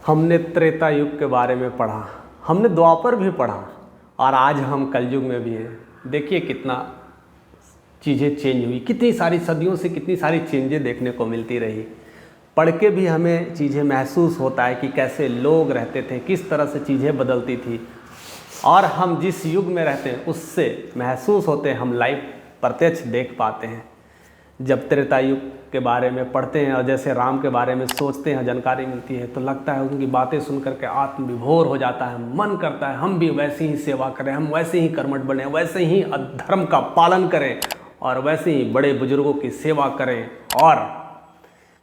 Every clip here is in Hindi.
हमने त्रेता युग के बारे में पढ़ा, हमने द्वापर भी पढ़ा और आज हम कलयुग में भी हैं। देखिए कितना चीज़ें चेंज हुई, कितनी सारी सदियों से कितनी सारी चेंजें देखने को मिलती रही। पढ़ के भी हमें चीज़ें महसूस होता है कि कैसे लोग रहते थे, किस तरह से चीज़ें बदलती थी। और हम जिस युग में रहते हैं उससे महसूस होते हैं, हम लाइव प्रत्यक्ष देख पाते हैं। जब त्रेता युग के बारे में पढ़ते हैं और जैसे राम के बारे में सोचते हैं, जानकारी मिलती है, तो लगता है उनकी बातें सुन करके आत्मविभोर हो जाता है। मन करता है हम भी वैसे ही सेवा करें, हम वैसे ही कर्मठ बने, वैसे ही धर्म का पालन करें और वैसे ही बड़े बुजुर्गों की सेवा करें। और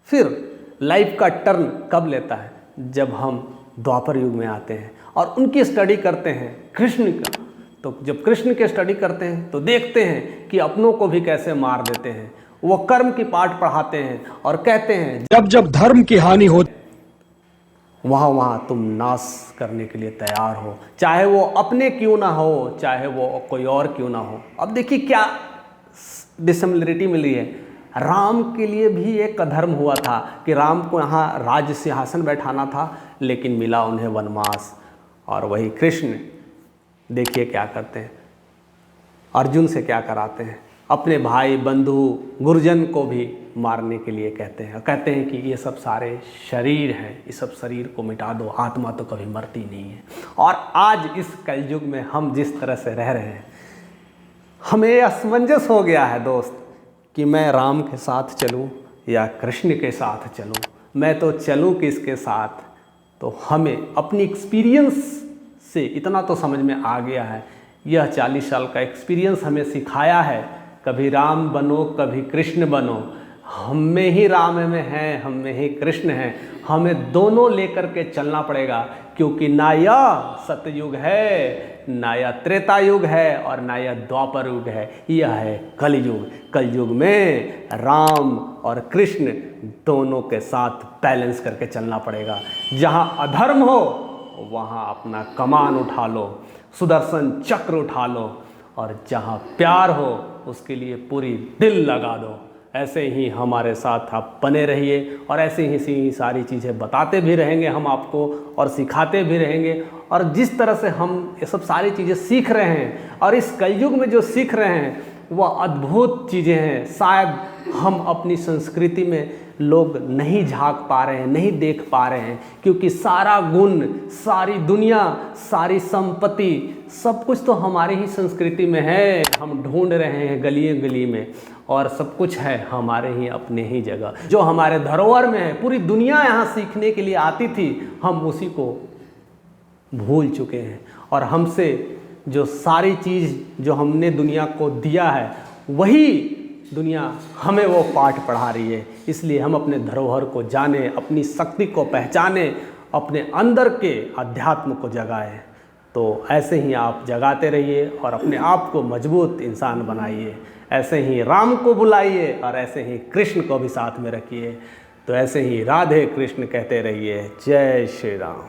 फिर लाइफ का टर्न कब लेता है? जब हम द्वापर युग में आते हैं और उनकी स्टडी करते हैं कृष्ण का। तो जब कृष्ण की स्टडी करते हैं तो देखते हैं कि अपनों को भी कैसे मार देते हैं। वो कर्म की पाठ पढ़ाते हैं और कहते हैं जब जब धर्म की हानि हो वहाँ वहाँ तुम नाश करने के लिए तैयार हो, चाहे वो अपने क्यों ना हो, चाहे वो कोई और क्यों ना हो। अब देखिए क्या डिसिमिलरिटी मिली है। राम के लिए भी एक अधर्म हुआ था कि राम को यहाँ राज्य सिंहासन बैठाना था, लेकिन मिला उन्हें वनवास। और वही कृष्ण देखिए क्या करते हैं, अर्जुन से क्या कराते हैं, अपने भाई बंधु गुरुजन को भी मारने के लिए कहते हैं। कहते हैं कि ये सब सारे शरीर हैं, इस सब शरीर को मिटा दो, आत्मा तो कभी मरती नहीं है। और आज इस कलयुग में हम जिस तरह से रह रहे हैं, हमें असमंजस हो गया है दोस्त कि मैं राम के साथ चलूं या कृष्ण के साथ चलूं, मैं तो चलूं किसके साथ। तो हमें अपनी एक्सपीरियंस से इतना तो समझ में आ गया है, यह 40 साल का एक्सपीरियंस हमें सिखाया है, कभी राम बनो कभी कृष्ण बनो। हम में ही राम में हैं, हम में ही कृष्ण हैं, हमें दोनों लेकर के चलना पड़ेगा। क्योंकि ना यह सतयुग है, ना यह त्रेता युग है और ना यह द्वापर युग है, यह है कलयुग। कलयुग में राम और कृष्ण दोनों के साथ बैलेंस करके चलना पड़ेगा। जहाँ अधर्म हो वहाँ अपना कमान उठा लो, सुदर्शन चक्र उठा लो, और जहाँ प्यार हो उसके लिए पूरी दिल लगा दो। ऐसे ही हमारे साथ आप बने रहिए और ऐसे ही सारी चीज़ें बताते भी रहेंगे हम आपको और सिखाते भी रहेंगे। और जिस तरह से हम ये सब सारी चीज़ें सीख रहे हैं और इस कलयुग में जो सीख रहे हैं वह अद्भुत चीज़ें हैं। शायद हम अपनी संस्कृति में लोग नहीं झांक पा रहे हैं, नहीं देख पा रहे हैं, क्योंकि सारा गुण, सारी दुनिया, सारी संपत्ति, सब कुछ तो हमारी ही संस्कृति में है। हम ढूंढ रहे हैं गली गली में और सब कुछ है हमारे ही अपने ही जगह, जो हमारे धरोहर में है। पूरी दुनिया यहाँ सीखने के लिए आती थी, हम उसी को भूल चुके हैं। और हमसे जो सारी चीज़ जो हमने दुनिया को दिया है, वही दुनिया हमें वो पाठ पढ़ा रही है। इसलिए हम अपने धरोहर को जाने, अपनी शक्ति को पहचाने, अपने अंदर के अध्यात्म को जगाएं। तो ऐसे ही आप जगाते रहिए और अपने आप को मजबूत इंसान बनाइए। ऐसे ही राम को बुलाइए और ऐसे ही कृष्ण को भी साथ में रखिए। तो ऐसे ही राधे कृष्ण कहते रहिए। जय श्री राम।